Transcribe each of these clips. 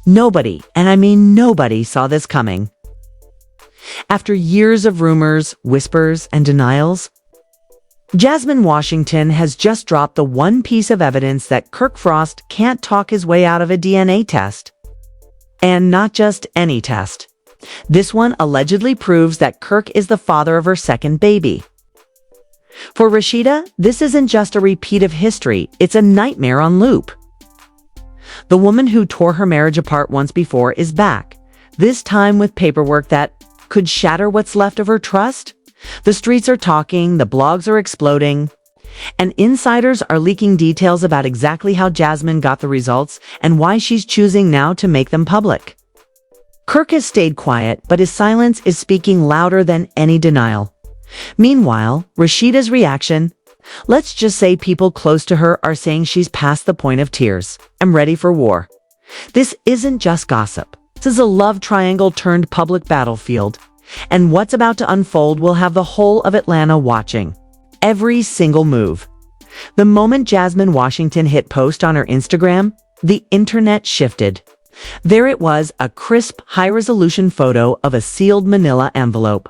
Nobody, and I mean nobody, saw this coming. After years of rumors, whispers, and denials, Jasmine Washington has just dropped the one piece of evidence that Kirk Frost can't talk his way out of a DNA test. And not just any test. This one allegedly proves that Kirk is the father of her second baby. For Rashida, this isn't just a repeat of history, it's a nightmare on loop. The woman who tore her marriage apart once before is back, this time with paperwork that could shatter what's left of her trust. The streets are talking, the blogs are exploding, and insiders are leaking details about exactly how Jasmine got the results and why she's choosing now to make them public. Kirk has stayed quiet, but his silence is speaking louder than any denial. Meanwhile, Rashida's reaction, let's just say people close to her are saying she's past the point of tears. I'm ready for war. This isn't just gossip. This is a love triangle turned public battlefield. And what's about to unfold will have the whole of Atlanta watching. Every single move. The moment Jasmine Washington hit post on her Instagram, the internet shifted. There it was, a crisp, high-resolution photo of a sealed manila envelope.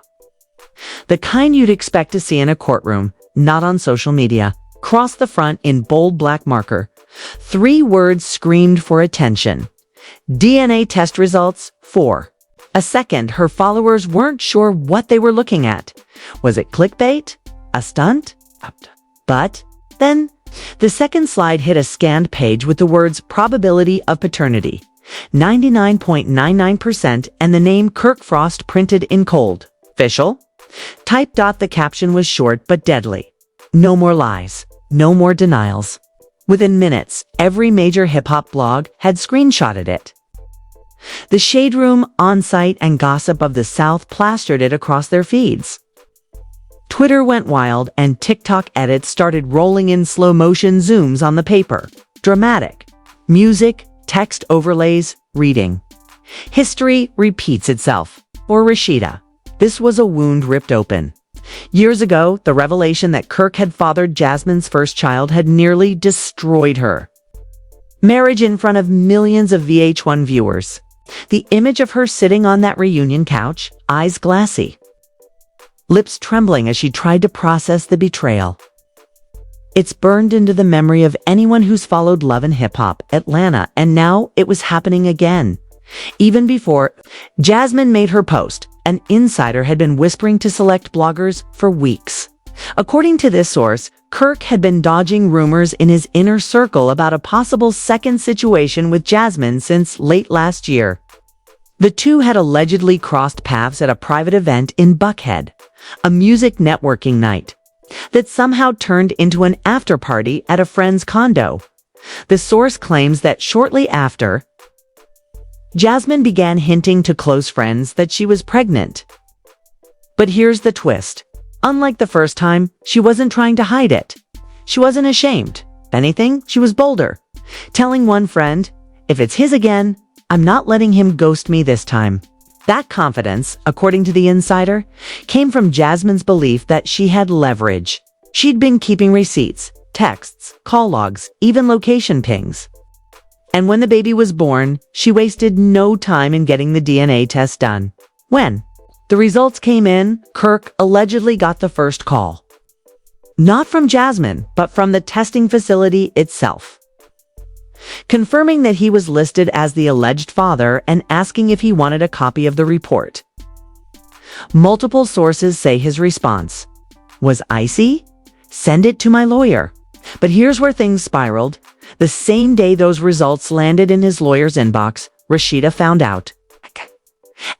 The kind you'd expect to see in a courtroom, not on social media. Across the front in bold black marker, 3 words screamed for attention. DNA test results, 4. A second, her followers weren't sure what they were looking at. Was it clickbait? A stunt? But then, the second slide hit a scanned page with the words probability of paternity, 99.99%, and the name Kirk Frost printed in cold. Official? Type. The caption was short but deadly. No more lies. No more denials. Within minutes, every major hip-hop blog had screenshotted it. The Shade Room, On-Site, and Gossip of the South plastered it across their feeds. Twitter went wild, and TikTok edits started rolling in slow-motion zooms on the paper. Dramatic. Music, text overlays, reading. History repeats itself. For Rashida, this was a wound ripped open. Years ago, the revelation that Kirk had fathered Jasmine's first child had nearly destroyed her. Marriage in front of millions of VH1 viewers. The image of her sitting on that reunion couch, eyes glassy, lips trembling as she tried to process the betrayal. It's burned into the memory of anyone who's followed Love and Hip Hop Atlanta, and now it was happening again. Even before Jasmine made her post, an insider had been whispering to select bloggers for weeks. According to this source, Kirk had been dodging rumors in his inner circle about a possible second situation with Jasmine since late last year. The two had allegedly crossed paths at a private event in Buckhead, a music networking night that somehow turned into an after-party at a friend's condo. The source claims that shortly after, Jasmine began hinting to close friends that she was pregnant. But here's the twist. Unlike the first time, she wasn't trying to hide it. She wasn't ashamed. If anything, she was bolder, telling one friend, if it's his again, I'm not letting him ghost me this time. That confidence, according to the insider, came from Jasmine's belief that she had leverage. She'd been keeping receipts, texts, call logs, even location pings. And when the baby was born, she wasted no time in getting the DNA test done. When the results came in, Kirk allegedly got the first call. Not from Jasmine, but from the testing facility itself, confirming that he was listed as the alleged father and asking if he wanted a copy of the report. Multiple sources say his response was icy. Send it to my lawyer. But here's where things spiraled. The same day those results landed in his lawyer's inbox, Rashida found out.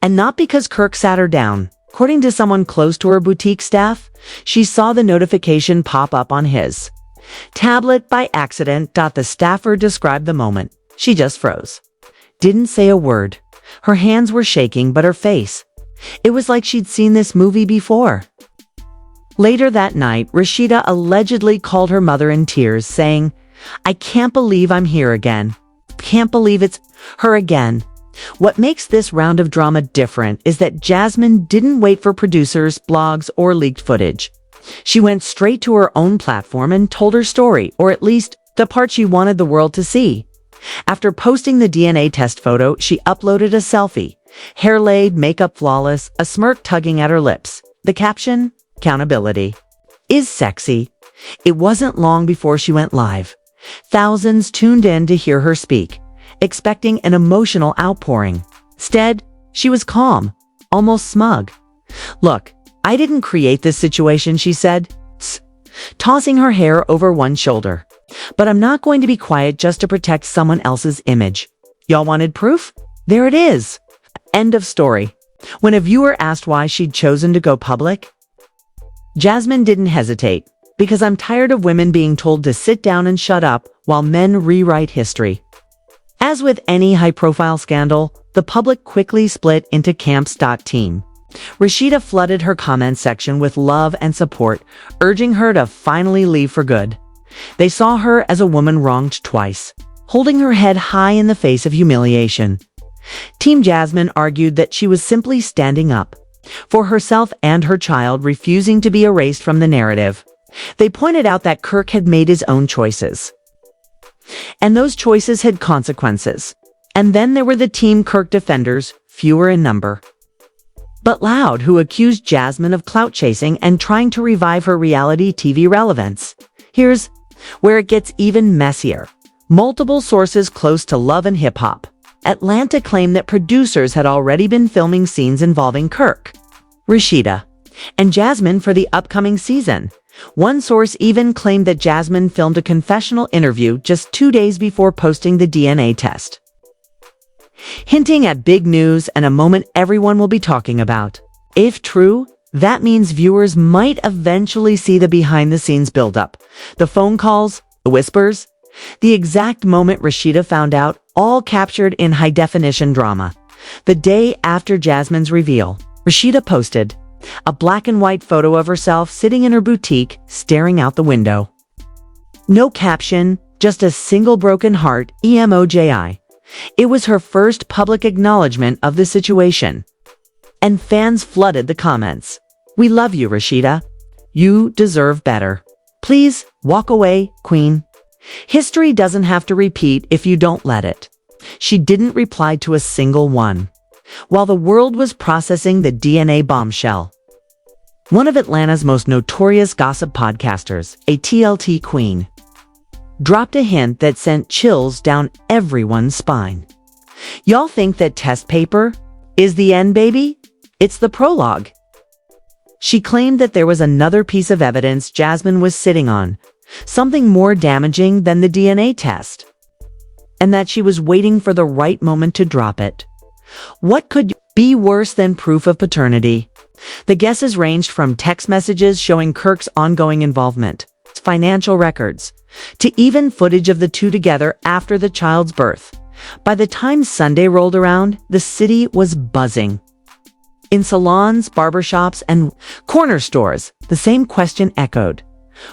And not because Kirk sat her down. According to someone close to her boutique staff, she saw the notification pop up on his tablet by accident. The staffer described the moment. She just froze. Didn't say a word. Her hands were shaking, but her face, it was like she'd seen this movie before. Later that night, Rashida allegedly called her mother in tears, saying, I can't believe I'm here again. Can't believe it's her again. What makes this round of drama different is that Jasmine didn't wait for producers, blogs, or leaked footage. She went straight to her own platform and told her story, or at least the part she wanted the world to see. After posting the DNA test photo, she uploaded a selfie. Hair laid, makeup flawless, a smirk tugging at her lips. The caption, "Accountability is sexy." It wasn't long before she went live. Thousands tuned in to hear her speak, expecting an emotional outpouring. Instead, she was calm, almost smug. "Look, I didn't create this situation," she said, tossing her hair over one shoulder. "But I'm not going to be quiet just to protect someone else's image. Y'all wanted proof? There it is." End of story. When a viewer asked why she'd chosen to go public, Jasmine didn't hesitate. "Because I'm tired of women being told to sit down and shut up while men rewrite history." As with any high-profile scandal, the public quickly split into camps. Team Rashida flooded her comment section with love and support, urging her to finally leave for good. They saw her as a woman wronged twice, holding her head high in the face of humiliation. Team Jasmine argued that she was simply standing up for herself and her child, refusing to be erased from the narrative. They pointed out that Kirk had made his own choices, and those choices had consequences. And then there were the Team Kirk defenders, fewer in number, but loud, who accused Jasmine of clout chasing and trying to revive her reality TV relevance. Here's where it gets even messier. Multiple sources close to Love and Hip Hop Atlanta claimed that producers had already been filming scenes involving Kirk, Rashida, and Jasmine for the upcoming season. One source even claimed that Jasmine filmed a confessional interview just 2 days before posting the DNA test, hinting at big news and a moment everyone will be talking about. If true, that means viewers might eventually see the behind-the-scenes buildup, the phone calls, the whispers, the exact moment Rashida found out, all captured in high-definition drama. The day after Jasmine's reveal, Rashida posted a black and white photo of herself sitting in her boutique, staring out the window. No caption, just a single broken heart, emoji. It was her first public acknowledgement of the situation, and fans flooded the comments. "We love you, Rashida. You deserve better. Please, walk away, queen. History doesn't have to repeat if you don't let it." She didn't reply to a single one, while the world was processing the DNA bombshell. One of Atlanta's most notorious gossip podcasters, a TLT queen, dropped a hint that sent chills down everyone's spine. "Y'all think that test paper is the end, baby? It's the prologue." She claimed that there was another piece of evidence Jasmine was sitting on, something more damaging than the DNA test, and that she was waiting for the right moment to drop it. What could be worse than proof of paternity? The guesses ranged from text messages showing Kirk's ongoing involvement, financial records, to even footage of the two together after the child's birth. By the time Sunday rolled around, the city was buzzing. In salons, barbershops, and corner stores, the same question echoed.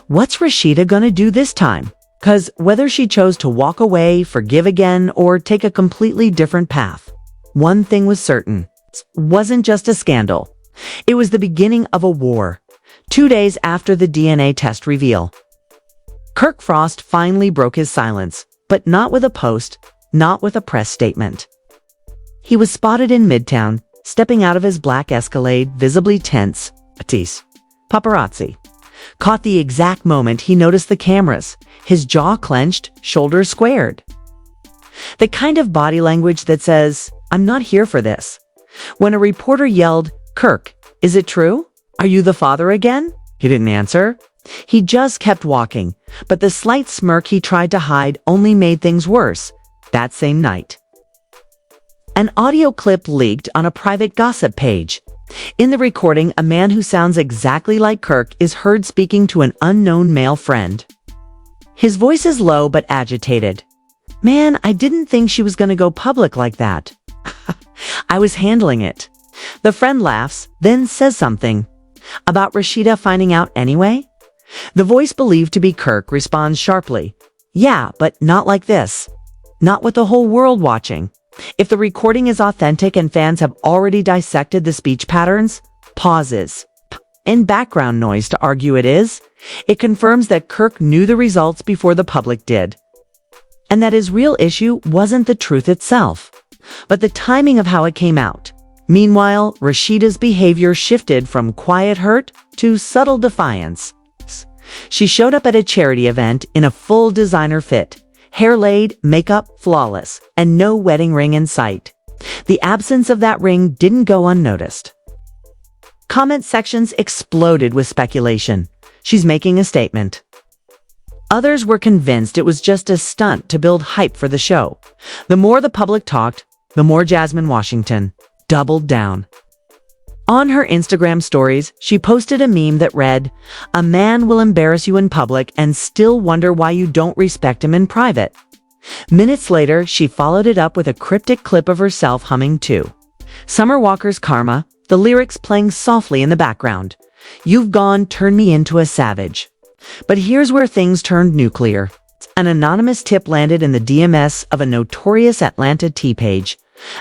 What's Rashida gonna do this time? 'Cause whether she chose to walk away, forgive again, or take a completely different path, one thing was certain. It wasn't just a scandal. It was the beginning of a war. 2 days after the DNA test reveal, Kirk Frost finally broke his silence, but not with a post, not with a press statement. He was spotted in Midtown, stepping out of his black Escalade, visibly tense. Paparazzi caught the exact moment he noticed the cameras, his jaw clenched, shoulders squared. The kind of body language that says, "I'm not here for this." When a reporter yelled, "Kirk, is it true? Are you the father again?" he didn't answer. He just kept walking, but the slight smirk he tried to hide only made things worse. That same night, an audio clip leaked on a private gossip page. In the recording, a man who sounds exactly like Kirk is heard speaking to an unknown male friend. His voice is low but agitated. "Man, I didn't think she was gonna go public like that. I was handling it." The friend laughs, then says something about Rashida finding out anyway. The voice, believed to be Kirk, responds sharply, "Yeah, but not like this. Not with the whole world watching." If the recording is authentic and fans have already dissected the speech patterns, pauses, and background noise to argue it is, it confirms that Kirk knew the results before the public did. and that his real issue wasn't the truth itself, but the timing of how it came out. Meanwhile, Rashida's behavior shifted from quiet hurt to subtle defiance. She showed up at a charity event in a full designer fit, hair laid, makeup flawless, and no wedding ring in sight. The absence of that ring didn't go unnoticed. Comment sections exploded with speculation. She's making a statement. Others were convinced it was just a stunt to build hype for the show. The more the public talked, the more Jasmine Washington doubled down. On her Instagram stories, she posted a meme that read, "A man will embarrass you in public and still wonder why you don't respect him in private." Minutes later, she followed it up with a cryptic clip of herself humming to Summer Walker's Karma, the lyrics playing softly in the background. "You've gone, turned me into a savage." But here's where things turned nuclear. An anonymous tip landed in the DMs of a notorious Atlanta tea page,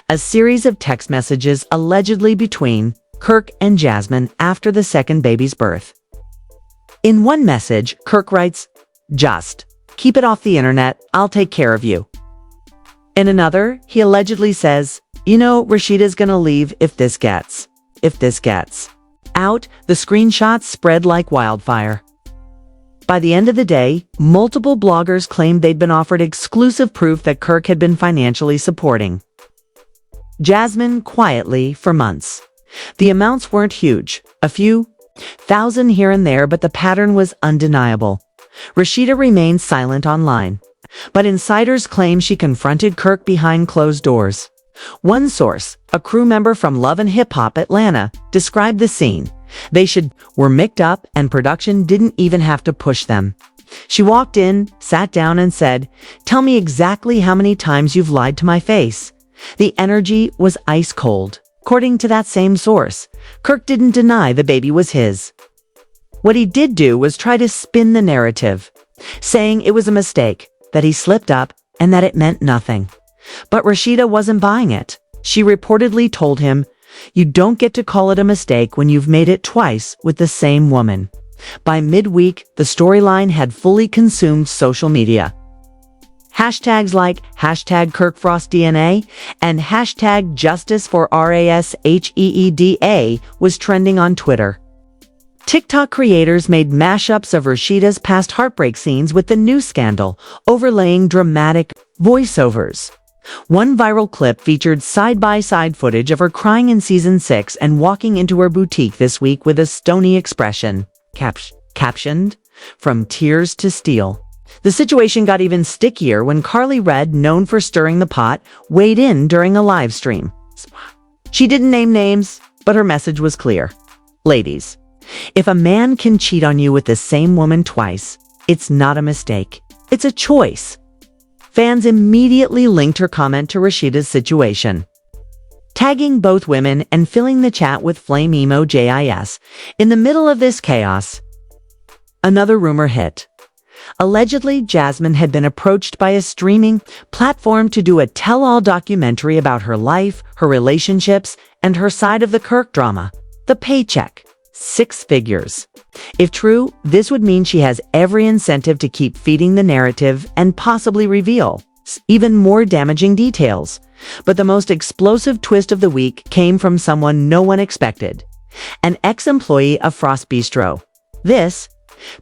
a series of text messages allegedly between Kirk and Jasmine after the second baby's birth. In one message, Kirk writes, "Just keep it off the internet, I'll take care of you." In another, he allegedly says, "You know, Rashida's gonna leave if this gets out." The screenshots spread like wildfire. By the end of the day, multiple bloggers claimed they'd been offered exclusive proof that Kirk had been financially supporting Jasmine quietly for months. The amounts weren't huge, a few thousand here and there, but the pattern was undeniable. Rashida remained silent online, but insiders claim she confronted Kirk behind closed doors. One source, a crew member from Love and Hip Hop Atlanta, described the scene. They were mic'd up and production didn't even have to push them. She walked in, sat down and said, "Tell me exactly how many times you've lied to my face." The energy was ice cold. According to that same source, Kirk didn't deny the baby was his. What he did do was try to spin the narrative, saying it was a mistake, that he slipped up, and that it meant nothing. But Rashida wasn't buying it. She reportedly told him, "You don't get to call it a mistake when you've made it twice with the same woman." By midweek, the storyline had fully consumed social media. Hashtags like #KirkFrostDNA and #JusticeForRasheeda was trending on Twitter. TikTok creators made mashups of Rashida's past heartbreak scenes with the new scandal, overlaying dramatic voiceovers. One viral clip featured side-by-side footage of her crying in season 6 and walking into her boutique this week with a stony expression, captioned, "From tears to steel." The situation got even stickier when Carly Red, known for stirring the pot, weighed in during a live stream. She didn't name names, but her message was clear. "Ladies, if a man can cheat on you with the same woman twice, it's not a mistake. It's a choice." Fans immediately linked her comment to Rashida's situation, tagging both women and filling the chat with flame emo JIS. In the middle of this chaos, another rumor hit. Allegedly, Jasmine had been approached by a streaming platform to do a tell-all documentary about her life, her relationships, and her side of the Kirk drama. The paycheck, 6 figures. If true, this would mean she has every incentive to keep feeding the narrative and possibly reveal even more damaging details. But the most explosive twist of the week came from someone no one expected. An ex-employee of Frost Bistro. This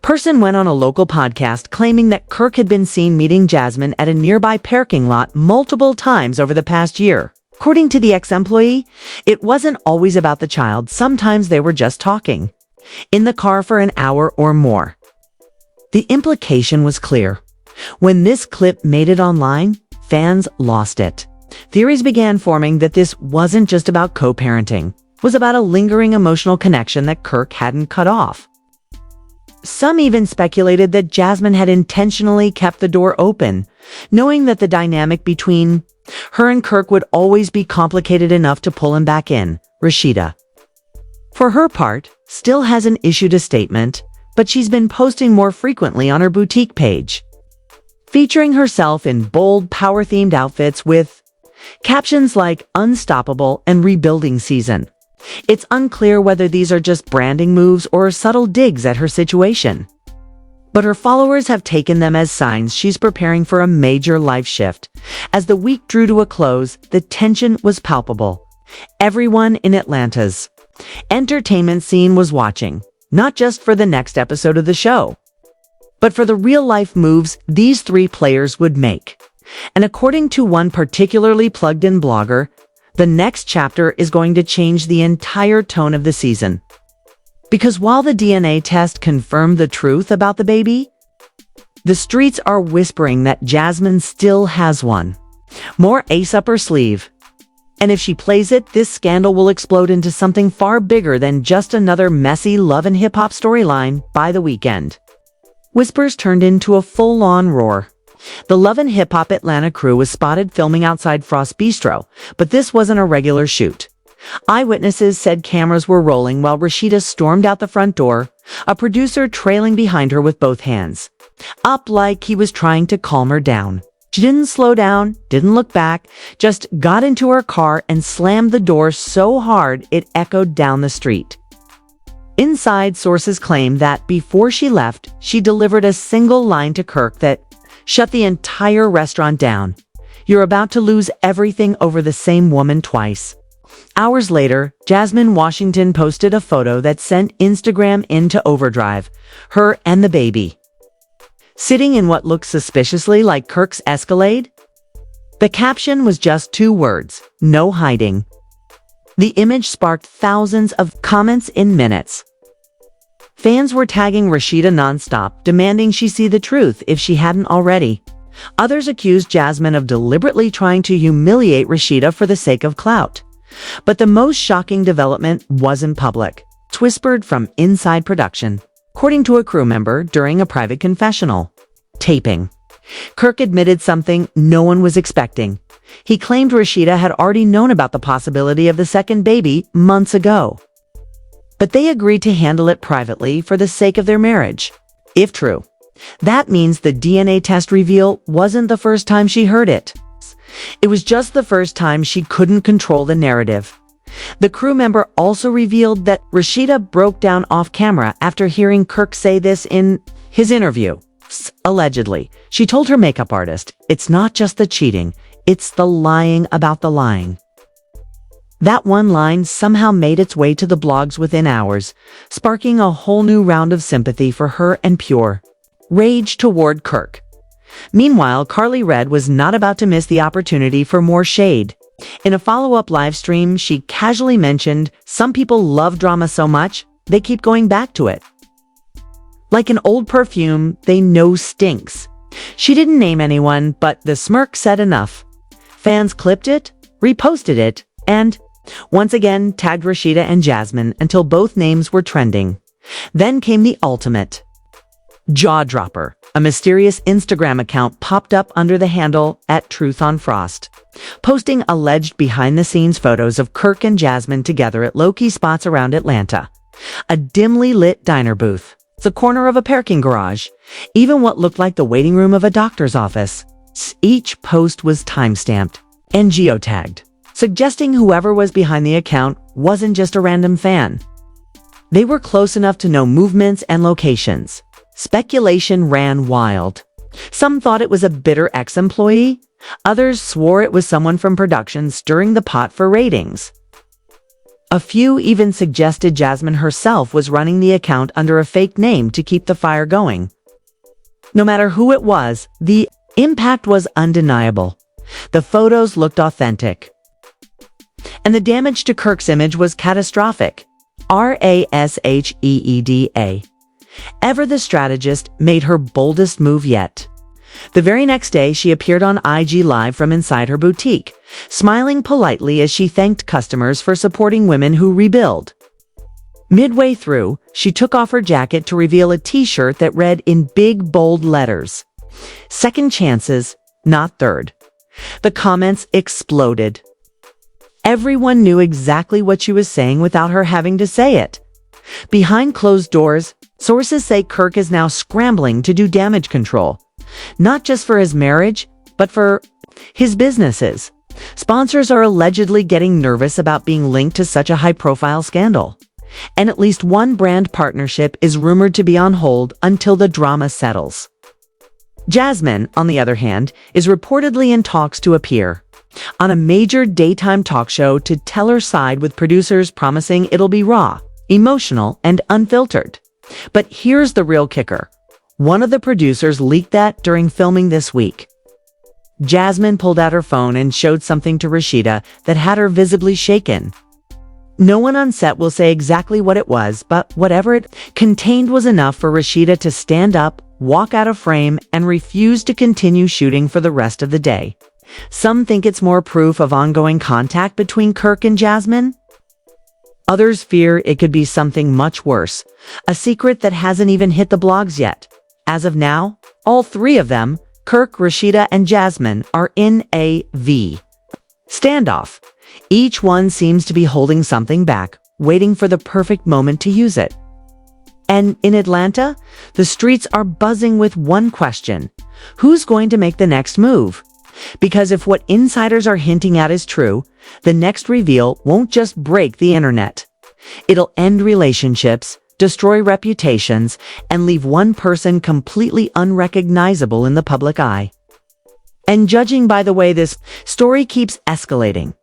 person went on a local podcast claiming that Kirk had been seen meeting Jasmine at a nearby parking lot multiple times over the past year. According to the ex-employee, it wasn't always about the child. Sometimes they were just talking in the car for an hour or more. The implication was clear. When this clip made it online, fans lost it. Theories began forming that this wasn't just about co-parenting. It was about a lingering emotional connection that Kirk hadn't cut off. Some even speculated that Jasmine had intentionally kept the door open, knowing that the dynamic between her and Kirk would always be complicated enough to pull him back in. Rashida, for her part, still hasn't issued a statement, but she's been posting more frequently on her boutique page, featuring herself in bold, power-themed outfits with captions like "Unstoppable" and "Rebuilding Season." It's unclear whether these are just branding moves or subtle digs at her situation. But her followers have taken them as signs she's preparing for a major life shift. As the week drew to a close, the tension was palpable. Everyone in Atlanta's entertainment scene was watching, not just for the next episode of the show, but for the real-life moves these three players would make. And according to one particularly plugged-in blogger, the next chapter is going to change the entire tone of the season. Because while the DNA test confirmed the truth about the baby, the streets are whispering that Jasmine still has one. More ace up her sleeve. And if she plays it, this scandal will explode into something far bigger than just another messy love and hip-hop storyline by the weekend. Whispers turned into a full-on roar. The Love and Hip Hop Atlanta crew was spotted filming outside Frost Bistro, but this wasn't a regular shoot. Eyewitnesses said cameras were rolling while Rashida stormed out the front door, a producer trailing behind her with both hands up like he was trying to calm her down. She didn't slow down, didn't look back, just got into her car and slammed the door so hard it echoed down the street. Inside, sources claim that before she left, she delivered a single line to Kirk that shut the entire restaurant down. "You're about to lose everything over the same woman twice." Hours later, Jasmine Washington posted a photo that sent Instagram into overdrive, her and the baby sitting in what looked suspiciously like Kirk's Escalade. The caption was just 2 words, "No hiding." The image sparked thousands of comments in minutes. Fans were tagging Rashida nonstop, demanding she see the truth if she hadn't already. Others accused Jasmine of deliberately trying to humiliate Rashida for the sake of clout. But the most shocking development wasn't public. It's whispered from inside production, according to a crew member during a private confessional taping. Kirk admitted something no one was expecting. He claimed Rashida had already known about the possibility of the second baby months ago. But they agreed to handle it privately for the sake of their marriage. If true, that means the DNA test reveal wasn't the first time she heard it. It was just the first time she couldn't control the narrative. The crew member also revealed that Rashida broke down off camera after hearing Kirk say this in his interview. Allegedly, she told her makeup artist, "It's not just the cheating, it's the lying about the lying." That one line somehow made its way to the blogs within hours, sparking a whole new round of sympathy for her and pure rage toward Kirk. Meanwhile, Carly Red was not about to miss the opportunity for more shade. In a follow-up live stream, she casually mentioned, "Some people love drama so much, they keep going back to it. Like an old perfume they know stinks." She didn't name anyone, but the smirk said enough. Fans clipped it, reposted it, and once again tagged Rashida and Jasmine until both names were trending. Then came the ultimate jaw-dropper. A mysterious Instagram account popped up under the handle @TruthOnFrost, posting alleged behind-the-scenes photos of Kirk and Jasmine together at low-key spots around Atlanta. A dimly lit diner booth, the corner of a parking garage, even what looked like the waiting room of a doctor's office. Each post was time-stamped and geotagged, suggesting whoever was behind the account wasn't just a random fan. They were close enough to know movements and locations. Speculation ran wild. Some thought it was a bitter ex-employee. Others swore it was someone from production stirring the pot for ratings. A few even suggested Jasmine herself was running the account under a fake name to keep the fire going. No matter who it was, the impact was undeniable. The photos looked authentic. And the damage to Kirk's image was catastrophic. RASHEEDA. Ever the strategist made her boldest move yet. The very next day, she appeared on IG Live from inside her boutique, smiling politely as she thanked customers for supporting women who rebuild. Midway through, she took off her jacket to reveal a t-shirt that read in big, bold letters, "Second chances, not third." The comments exploded. Everyone knew exactly what she was saying without her having to say it. Behind closed doors, sources say Kirk is now scrambling to do damage control, not just for his marriage, but for his businesses. Sponsors are allegedly getting nervous about being linked to such a high-profile scandal. and at least one brand partnership is rumored to be on hold until the drama settles. Jasmine, on the other hand, is reportedly in talks to appear on a major daytime talk show to tell her side, with producers promising it'll be raw, emotional, and unfiltered. But here's the real kicker. One of the producers leaked that during filming this week. Jasmine pulled out her phone and showed something to Rashida that had her visibly shaken. No one on set will say exactly what it was, but whatever it contained was enough for Rashida to stand up, walk out of frame, and refuse to continue shooting for the rest of the day. Some think it's more proof of ongoing contact between Kirk and Jasmine. Others fear it could be something much worse, a secret that hasn't even hit the blogs yet. As of now, all three of them, Kirk, Rashida, and Jasmine, are in a standoff. Each one seems to be holding something back, waiting for the perfect moment to use it. And in Atlanta, the streets are buzzing with one question: who's going to make the next move? Because if what insiders are hinting at is true, the next reveal won't just break the internet. It'll end relationships, destroy reputations, and leave one person completely unrecognizable in the public eye. And judging by the way this story keeps escalating,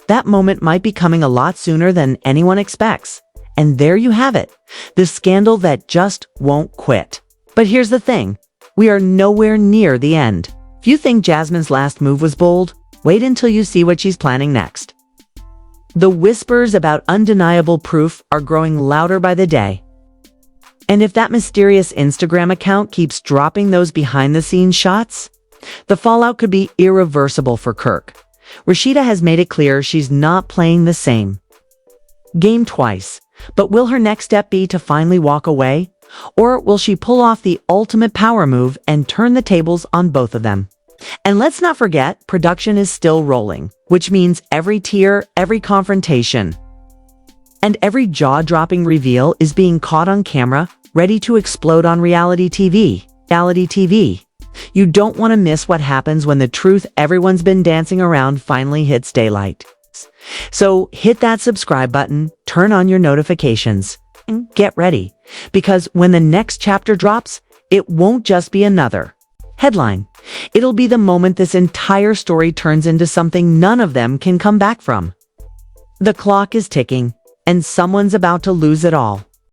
that moment might be coming a lot sooner than anyone expects. And there you have it, the scandal that just won't quit. But here's the thing, we are nowhere near the end. If you think Jasmine's last move was bold, wait until you see what she's planning next. The whispers about undeniable proof are growing louder by the day. And if that mysterious Instagram account keeps dropping those behind-the-scenes shots, the fallout could be irreversible for Kirk. Rashida has made it clear she's not playing the same game twice. But will her next step be to finally walk away? Or will she pull off the ultimate power move and turn the tables on both of them? And let's not forget, production is still rolling, which means every tear, every confrontation, and every jaw-dropping reveal is being caught on camera, ready to explode on reality TV. You don't want to miss what happens when the truth everyone's been dancing around finally hits daylight. So hit that subscribe button, turn on your notifications, and get ready, because when the next chapter drops, it won't just be another headline. It'll be the moment this entire story turns into something none of them can come back from. The clock is ticking, and someone's about to lose it all.